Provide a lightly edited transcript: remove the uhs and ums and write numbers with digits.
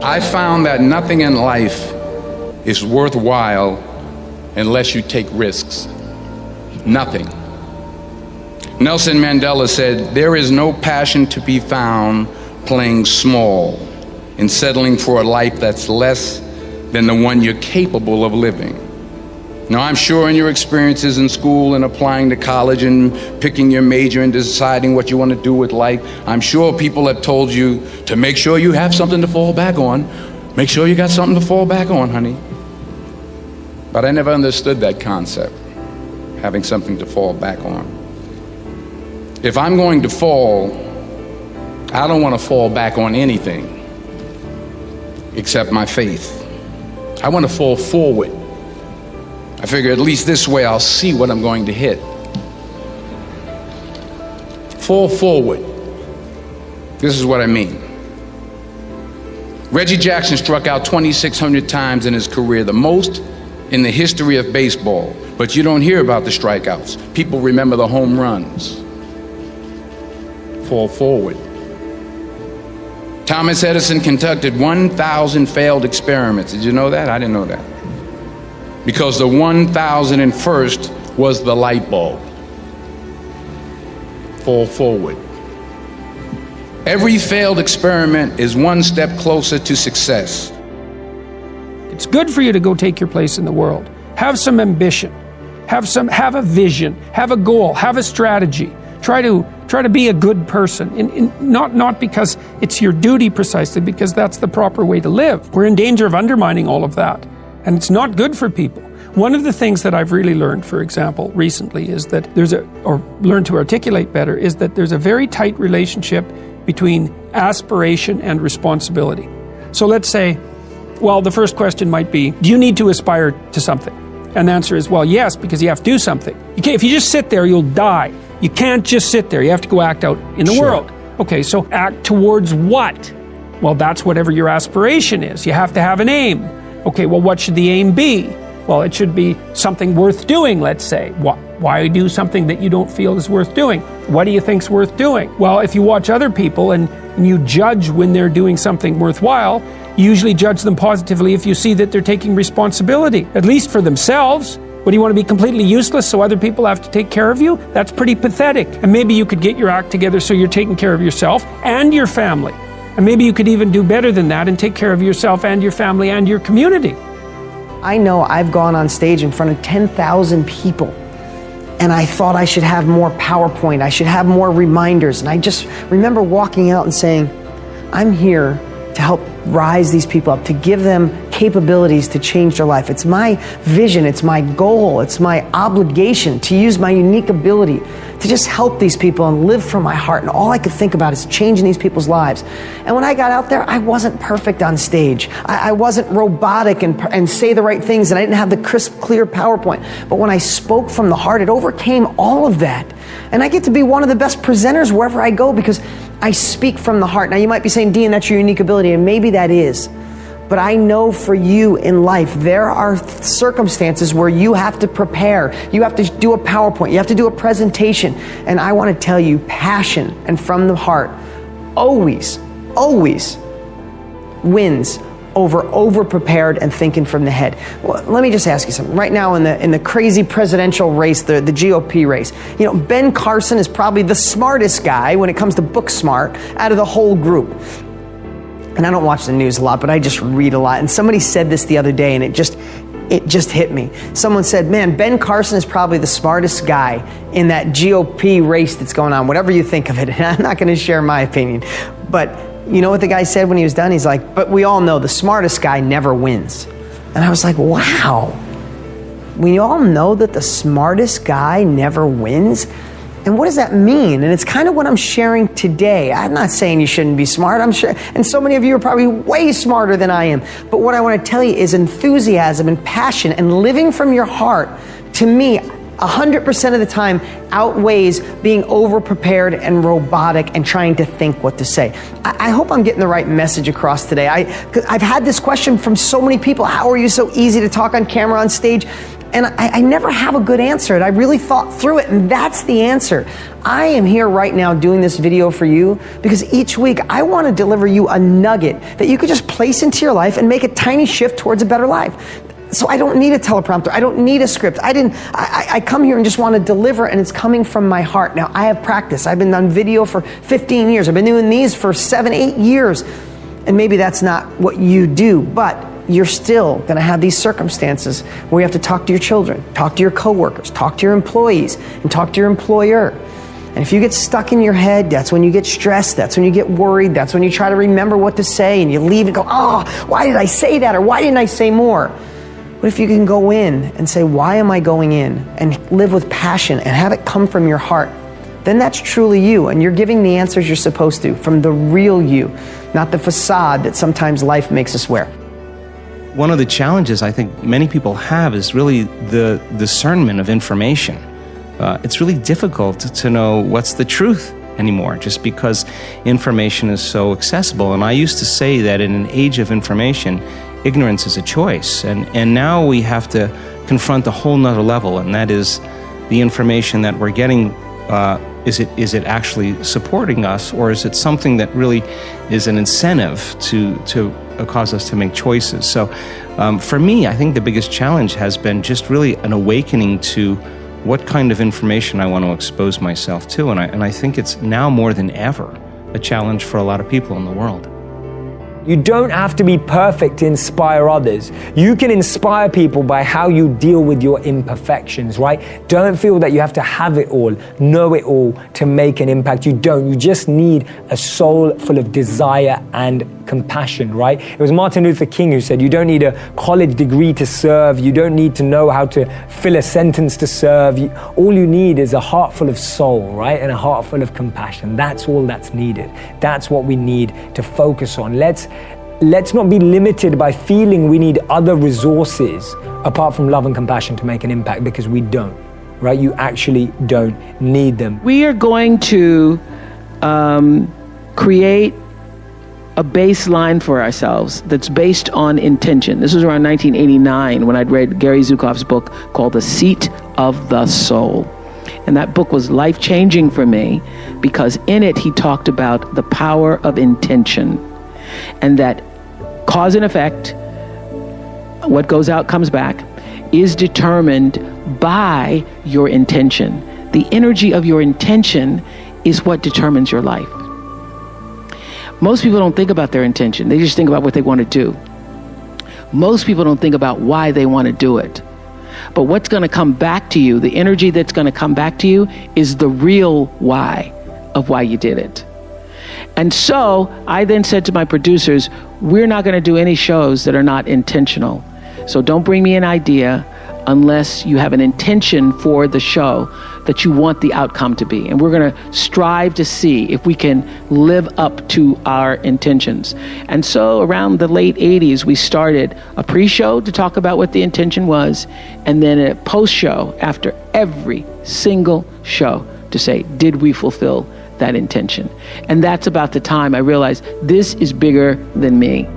I found that nothing in life is worthwhile unless you take risks. Nothing. Nelson Mandela said, "There is no passion to be found playing small and settling for a life that's less than the one you're capable of living." Now, I'm sure in your experiences in school and applying to college and picking your major and deciding what you want to do with life, I'm sure people have told you to make sure you have something to fall back on. Make sure you got something to fall back on, honey. But I never understood that concept, having something to fall back on. If I'm going to fall, I don't want to fall back on anything except my faith. I want to fall forward. I figure at least this way I'll see what I'm going to hit. Fall forward. This is what I mean. Reggie Jackson struck out 2,600 times in his career, the most in the history of baseball. But you don't hear about the strikeouts. People remember the home runs. Fall forward. Thomas Edison conducted 1,000 failed experiments. Did you know that? I didn't know that. Because the 1,001st was the light bulb. Fall forward. Every failed experiment is one step closer to success. It's good for you to go take your place in the world. Have some ambition. Have a vision. Have a goal. Have a strategy. Try to be a good person. Not because it's your duty precisely, because that's the proper way to live. We're in danger of undermining all of that. And it's not good for people. One of the things that I've really learned, for example, recently is that learned to articulate better, is that there's a very tight relationship between aspiration and responsibility. So let's say, well, the first question might be, do you need to aspire to something? And the answer is, well, yes, because you have to do something. If you just sit there, you'll die. You can't just sit there. You have to go act out in the world. Okay, so act towards what? Well, that's whatever your aspiration is. You have to have an aim. Okay, well, what should the aim be? Well, it should be something worth doing, let's say. Why do something that you don't feel is worth doing? What do you think's worth doing? Well, if you watch other people and you judge when they're doing something worthwhile, you usually judge them positively if you see that they're taking responsibility, at least for themselves. What, do you want to be completely useless so other people have to take care of you? That's pretty pathetic. And maybe you could get your act together so you're taking care of yourself and your family. And maybe you could even do better than that and take care of yourself and your family and your community. I know I've gone on stage in front of 10,000 people and I thought I should have more PowerPoint, I should have more reminders. And I just remember walking out and saying, I'm here to help rise these people up, to give them capabilities to change their life. It's my vision, it's my goal, it's my obligation to use my unique ability to just help these people and live from my heart. And all I could think about is changing these people's lives. And when I got out there, I wasn't perfect on stage. I wasn't robotic and say the right things, and I didn't have the crisp, clear PowerPoint. But when I spoke from the heart, it overcame all of that. And I get to be one of the best presenters wherever I go because I speak from the heart. Now you might be saying, Dean, that's your unique ability, and maybe that is. But I know for you in life, there are circumstances where you have to prepare. You have to do a PowerPoint. You have to do a presentation. And I want to tell you, passion and from the heart always, always wins over prepared and thinking from the head. Well, let me just ask you something. Right now in the crazy presidential race, the GOP race, you know, Ben Carson is probably the smartest guy when it comes to book smart out of the whole group. And I don't watch the news a lot, but I just read a lot. And somebody said this the other day, and it just hit me. Someone said, man, Ben Carson is probably the smartest guy in that GOP race that's going on, whatever you think of it. And I'm not going to share my opinion. But you know what the guy said when he was done? He's like, but we all know the smartest guy never wins. And I was like, wow. We all know that the smartest guy never wins? And what does that mean? And it's kind of what I'm sharing today. I'm not saying you shouldn't be smart. I'm sure, and so many of you are probably way smarter than I am. But what I want to tell you is enthusiasm and passion and living from your heart, to me, 100% of the time outweighs being over-prepared and robotic and trying to think what to say. I hope I'm getting the right message across today. I've had this question from so many people. How are you so easy to talk on camera, on stage? And I never have a good answer, and I really thought through it, and that's the answer. I am here right now doing this video for you because each week I want to deliver you a nugget that you could just place into your life and make a tiny shift towards a better life. So I don't need a teleprompter. I don't need a script. I come here and just want to deliver, and it's coming from my heart. Now, I have practice. I've been on video for 15 years. I've been doing these for 7, 8 years. And maybe that's not what you do, but you're still going to have these circumstances where you have to talk to your children, talk to your coworkers, talk to your employees, and talk to your employer. And if you get stuck in your head, that's when you get stressed, that's when you get worried, that's when you try to remember what to say, and you leave and go, oh, why did I say that, or why didn't I say more? What if you can go in and say, why am I going in, and live with passion and have it come from your heart? Then that's truly you, and you're giving the answers you're supposed to from the real you, not the facade that sometimes life makes us wear. One of the challenges I think many people have is really the discernment of information. It's really difficult to know what's the truth anymore, just because information is so accessible. And I used to say that in an age of information, ignorance is a choice. And now we have to confront a whole nother level, and that is the information that we're getting. Is it actually supporting us, or is it something that really is an incentive to cause us to make choices? So for me, I think the biggest challenge has been just really an awakening to what kind of information I want to expose myself to. And I think it's now more than ever a challenge for a lot of people in the world. You don't have to be perfect to inspire others. You can inspire people by how you deal with your imperfections, right? Don't feel that you have to have it all, know it all to make an impact. You don't. You just need a soul full of desire and compassion, right? It was Martin Luther King who said, you don't need a college degree to serve. You don't need to know how to fill a sentence to serve. All you need is a heart full of soul, right? And a heart full of compassion. That's all that's needed. That's what we need to focus on. Let's not be limited by feeling we need other resources apart from love and compassion to make an impact, because we don't, right? You actually don't need them. We are going to create a baseline for ourselves that's based on intention. This was around 1989 when I'd read Gary Zukav's book called The Seat of the Soul. And that book was life-changing for me because in it he talked about the power of intention, and that cause and effect, what goes out comes back, is determined by your intention. The energy of your intention is what determines your life. Most people don't think about their intention. They just think about what they want to do. Most people don't think about why they want to do it. But what's going to come back to you, the energy that's going to come back to you, is the real why of why you did it. And so I then said to my producers, we're not going to do any shows that are not intentional. So don't bring me an idea unless you have an intention for the show that you want the outcome to be. And we're going to strive to see if we can live up to our intentions. And so around the late 80s, we started a pre-show to talk about what the intention was, and then a post-show after every single show to say, did we fulfill that intention? And that's about the time I realized this is bigger than me.